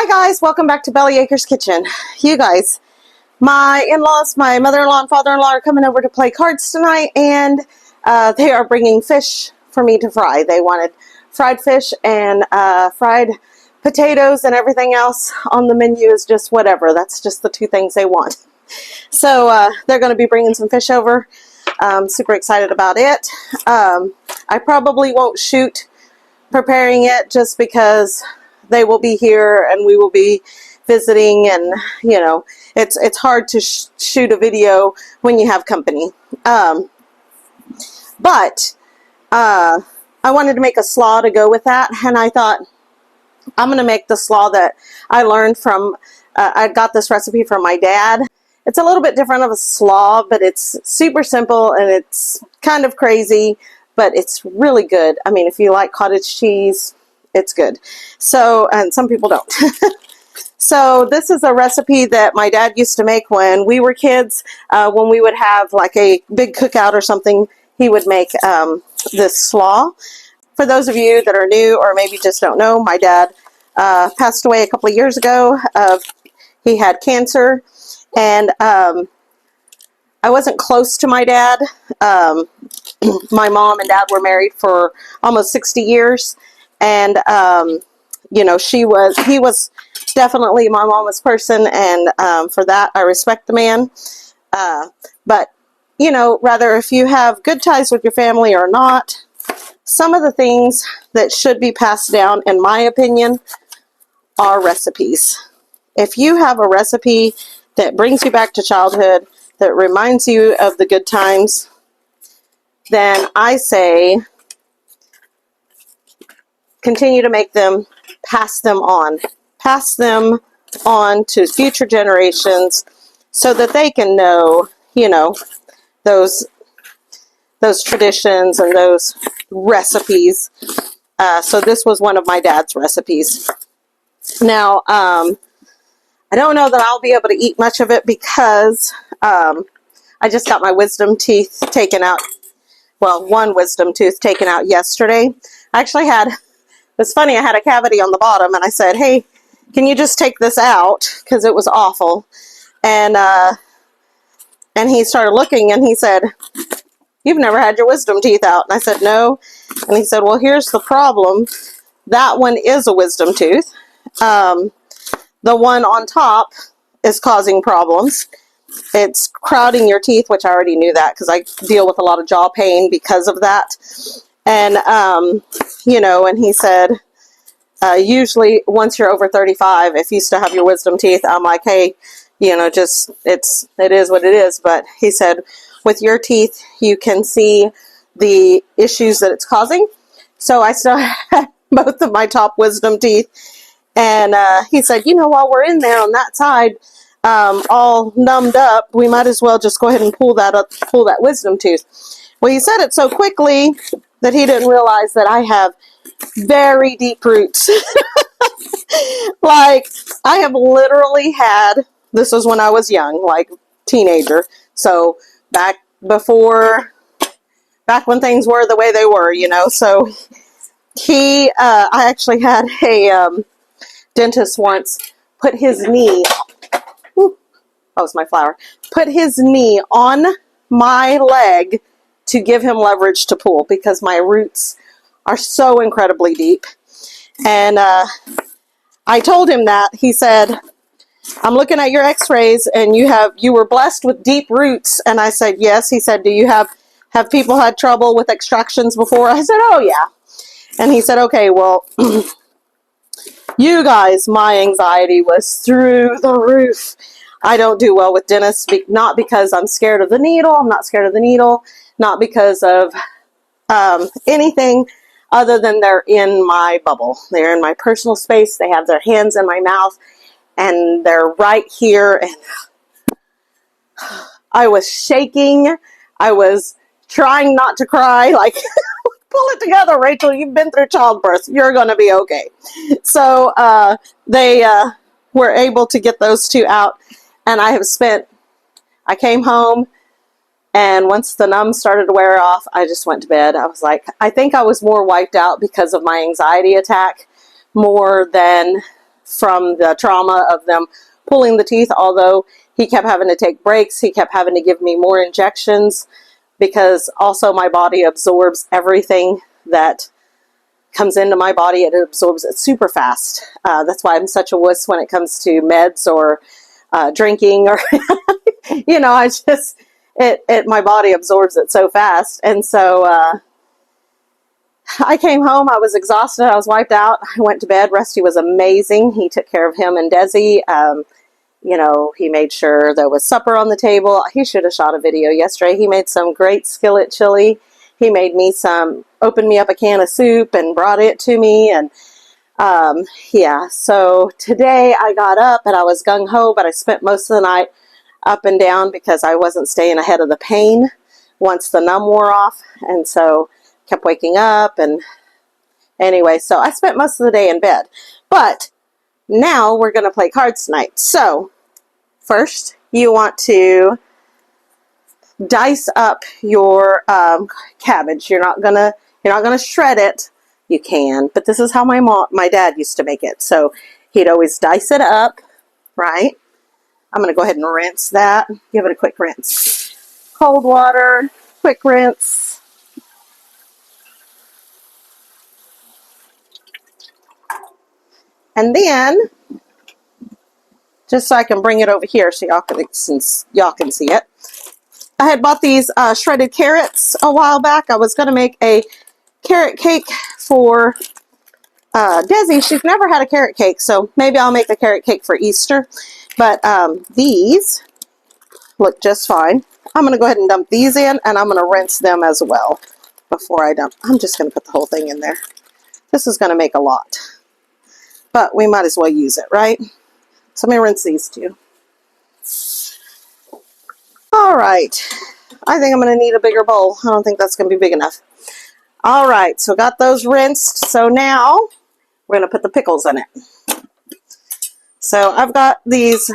Hi guys, welcome back to Bellyacre's Kitchen. You guys, my in-laws, my mother-in-law and father-in-law are coming over to play cards tonight, and they are bringing fish for me to fry. They wanted fried fish and fried potatoes, and everything else on the menu is just whatever. That's just the two things they want. So they're going to be bringing some fish over. I'm super excited about it. I probably won't shoot preparing it just because they will be here and we will be visiting, and you know, it's hard to shoot a video when you have company. But I wanted to make a slaw to go with that, and I thought I'm going to make the slaw that I learned from, I got this recipe from my dad. It's a little bit different of a slaw, but it's super simple and it's kind of crazy, but it's really good. I mean, if you like cottage cheese, it's good. So, and some people don't. So this is a recipe that my dad used to make when we were kids. When we would have like a big cookout or something, he would make this slaw. For those of you that are new or maybe just don't know, my dad passed away a couple of years ago. He had cancer, and I wasn't close to my dad. My mom and dad were married for almost 60 years. And, you know, he was definitely my mama's person, and for that, I respect the man. But, you know, rather if you have good ties with your family or not, some of the things that should be passed down, in my opinion, are recipes. If you have a recipe that brings you back to childhood, that reminds you of the good times, then I say continue to make them, pass them on to future generations so that they can know, you know, those traditions and those recipes. So this was one of my dad's recipes. Now, I don't know that I'll be able to eat much of it because I just got my wisdom teeth taken out. Well, one wisdom tooth taken out yesterday. I actually had, it's funny, I had a cavity on the bottom, and I said, hey, can you just take this out? Because it was awful. And he started looking, and he said, you've never had your wisdom teeth out. And I said, no. And he said, well, here's the problem. That one is a wisdom tooth. The one on top is causing problems. It's crowding your teeth, which I already knew that because I deal with a lot of jaw pain because of that. And, you know, and he said, usually once you're over 35, if you still have your wisdom teeth, I'm like, hey, you know, just, it is what it is. But he said, with your teeth, you can see the issues that it's causing. So I still had both of my top wisdom teeth. And he said, you know, while we're in there on that side, all numbed up, we might as well just go ahead and pull that wisdom tooth. Well, he said it so quickly that he didn't realize that I have very deep roots. Like, I have literally had, this was when I was young, like teenager. So back when things were the way they were, you know. So I actually had a dentist once put his knee, that was my flower, put his knee on my leg to give him leverage to pull because my roots are so incredibly deep. And I told him that. He said, I'm looking at your x-rays and you were blessed with deep roots. And I said, yes. He said, do you have people had trouble with extractions before? I said, oh yeah. And he said, okay, well, you guys, my anxiety was through the roof. I don't do well with dentists, not because I'm scared of the needle. I'm not scared of the needle. Not because of anything other than they're in my bubble. They're in my personal space. They have their hands in my mouth, and they're right here. And I was shaking. I was trying not to cry. Like, pull it together, Rachel. You've been through childbirth. You're going to be okay. So they were able to get those two out. And I came home, and once the numb started to wear off, I just went to bed. I was like, I think I was more wiped out because of my anxiety attack more than from the trauma of them pulling the teeth, although he kept having to take breaks. He kept having to give me more injections because also my body absorbs everything that comes into my body. It absorbs it super fast. That's why I'm such a wuss when it comes to meds or drinking or, you know, I just, my body absorbs it so fast. And so I came home, I was exhausted, I was wiped out. I went to bed. Rusty was amazing. He took care of him and Desi. You know, he made sure there was supper on the table. He should have shot a video yesterday. He made some great skillet chili. He made me opened me up a can of soup and brought it to me. And yeah, so today I got up and I was gung-ho, but I spent most of the night up and down because I wasn't staying ahead of the pain once the numb wore off. And so kept waking up. And anyway, so I spent most of the day in bed. But now we're going to play cards tonight. So first you want to dice up your cabbage. You're not gonna shred it. You can, but this is how my dad used to make it. So he'd always dice it up, right? I'm gonna go ahead and rinse that. Give it a quick rinse. Cold water, quick rinse. And then, just so I can bring it over here so y'all can see it. I had bought these shredded carrots a while back. I was going to make a carrot cake for Desi. She's never had a carrot cake, so maybe I'll make a carrot cake for Easter. But these look just fine. I'm going to go ahead and dump these in, and I'm going to rinse them as well before I dump. I'm just going to put the whole thing in there. This is going to make a lot, but we might as well use it, right? So I'm going to rinse these too. All right. I think I'm going to need a bigger bowl. I don't think that's going to be big enough. All right, so got those rinsed. So now we're going to put the pickles in it. So I've got these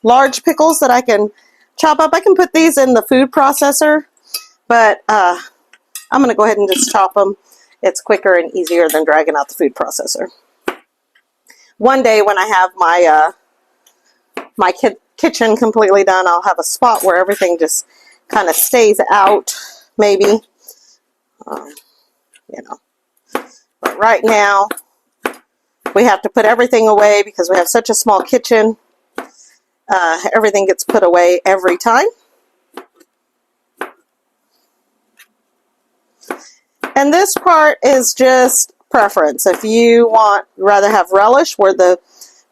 large pickles that I can chop up. I can put these in the food processor, but I'm going to go ahead and just chop them. It's quicker and easier than dragging out the food processor. One day when I have my kitchen completely done, I'll have a spot where everything just kind of stays out, maybe. You know. But right now, we have to put everything away because we have such a small kitchen. Everything gets put away every time. And this part is just preference. If you rather have relish where the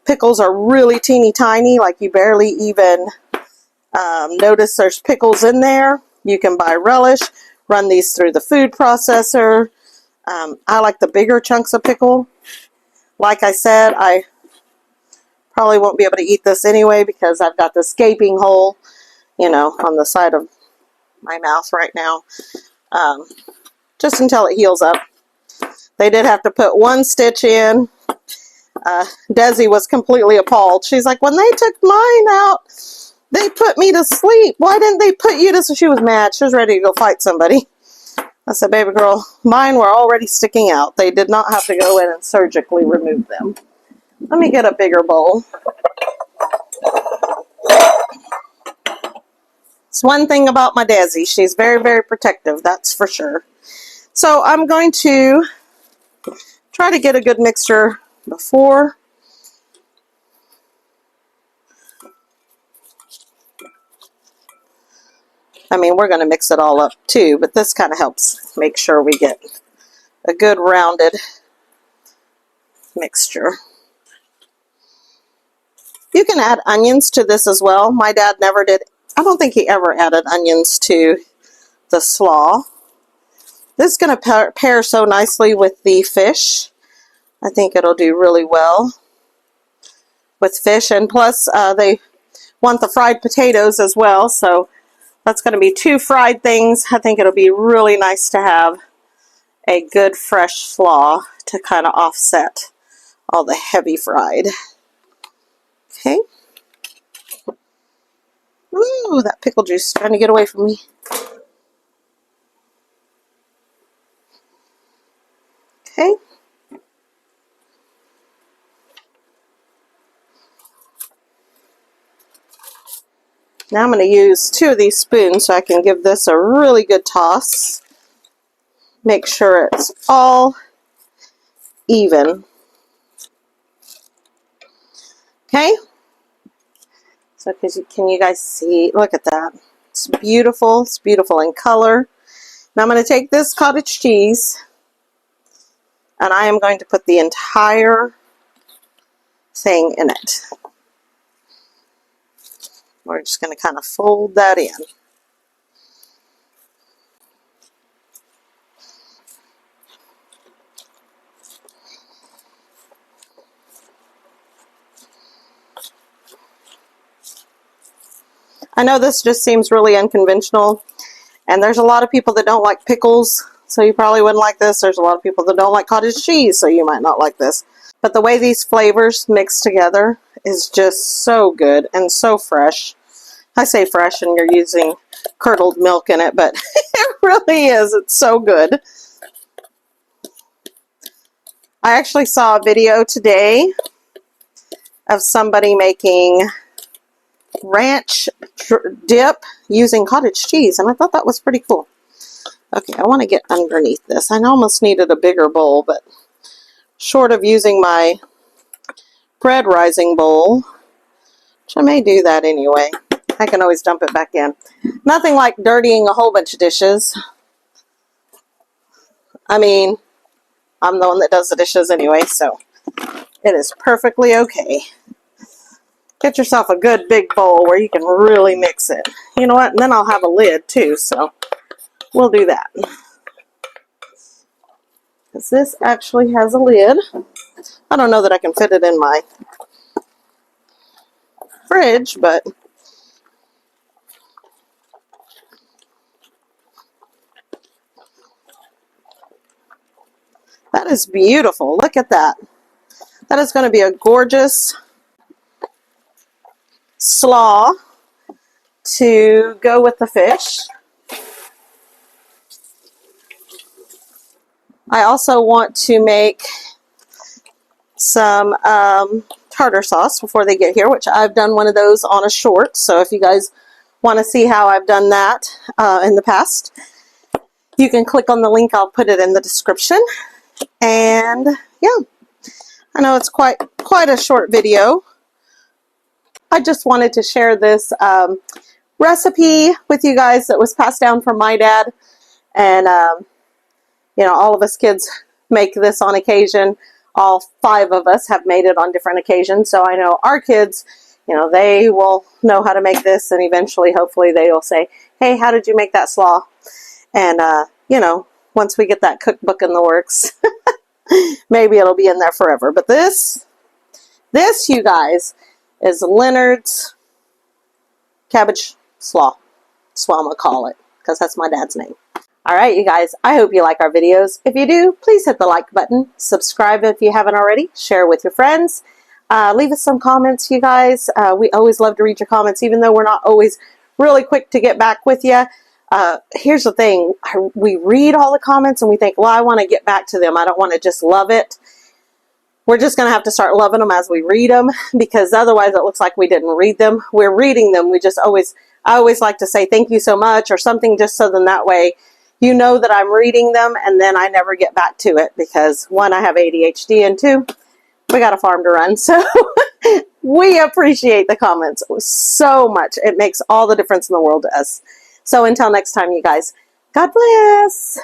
pickles are really teeny tiny, like you barely even notice there's pickles in there, you can buy relish, run these through the food processor. I like the bigger chunks of pickle. Like I said, I probably won't be able to eat this anyway because I've got this gaping hole, you know, on the side of my mouth right now. Just until it heals up. They did have to put one stitch in. Desi was completely appalled. She's like, when they took mine out, they put me to sleep. Why didn't they put you to sleep? She was mad. She was ready to go fight somebody. I said, baby girl, mine were already sticking out. They did not have to go in and surgically remove them. Let me get a bigger bowl. It's one thing about my Desi. She's very, very protective, that's for sure. So I'm going to try to get a good mixture before. I mean, we're going to mix it all up too, but this kind of helps make sure we get a good rounded mixture. You can add onions to this as well. My dad never did. I don't think he ever added onions to the slaw. This is going to pair so nicely with the fish. I think it'll do really well with fish, and plus they want the fried potatoes as well, so that's going to be 2 fried things. I think it'll be really nice to have a good fresh slaw to kind of offset all the heavy fried. Okay. Ooh, that pickle juice is trying to get away from me. Okay. Now I'm going to use 2 of these spoons so I can give this a really good toss. Make sure it's all even. Okay? So can you guys see? Look at that. It's beautiful. It's beautiful in color. Now I'm going to take this cottage cheese and I am going to put the entire thing in it. We're just going to kind of fold that in. I know this just seems really unconventional, and there's a lot of people that don't like pickles, so you probably wouldn't like this. There's a lot of people that don't like cottage cheese, so you might not like this. But the way these flavors mix together is just so good and so fresh. I say fresh and you're using curdled milk in it, but it really is. It's so good. I actually saw a video today of somebody making ranch dip using cottage cheese, and I thought that was pretty cool. Okay, I want to get underneath this. I almost needed a bigger bowl, but short of using my bread rising bowl, which I may do that anyway. I can always dump it back in. Nothing like dirtying a whole bunch of dishes. I mean, I'm the one that does the dishes anyway, so it is perfectly okay. Get yourself a good big bowl where you can really mix it. You know what? And then I'll have a lid too, so we'll do that. Because this actually has a lid. I don't know that I can fit it in my fridge, but that is beautiful. Look at that. That is going to be a gorgeous slaw to go with the fish. I also want to make some tartar sauce before they get here, which I've done one of those on a short. So if you guys want to see how I've done that in the past, you can click on the link. I'll put it in the description. And yeah, I know it's quite a short video. I just wanted to share this recipe with you guys that was passed down from my dad. And you know, all of us kids make this on occasion. All 5 of us have made it on different occasions. So I know our kids, you know, they will know how to make this, and eventually, hopefully, they will say, hey, how did you make that slaw? And, you know, once we get that cookbook in the works, maybe it'll be in there forever. But this, you guys, is Leonard's cabbage slaw. That's what I'm going to call it, because that's my dad's name. Alright, you guys, I hope you like our videos. If you do, please hit the like button. Subscribe if you haven't already. Share with your friends. Leave us some comments, you guys. We always love to read your comments, even though we're not always really quick to get back with you. Here's the thing. We read all the comments and we think, well, I want to get back to them. I don't want to just love it. We're just going to have to start loving them as we read them, because otherwise it looks like we didn't read them. We're reading them. I always like to say thank you so much or something, just so then that way you know that I'm reading them, and then I never get back to it because 1, I have ADHD, and 2, we got a farm to run. So we appreciate the comments so much. It makes all the difference in the world to us. So until next time, you guys, God bless.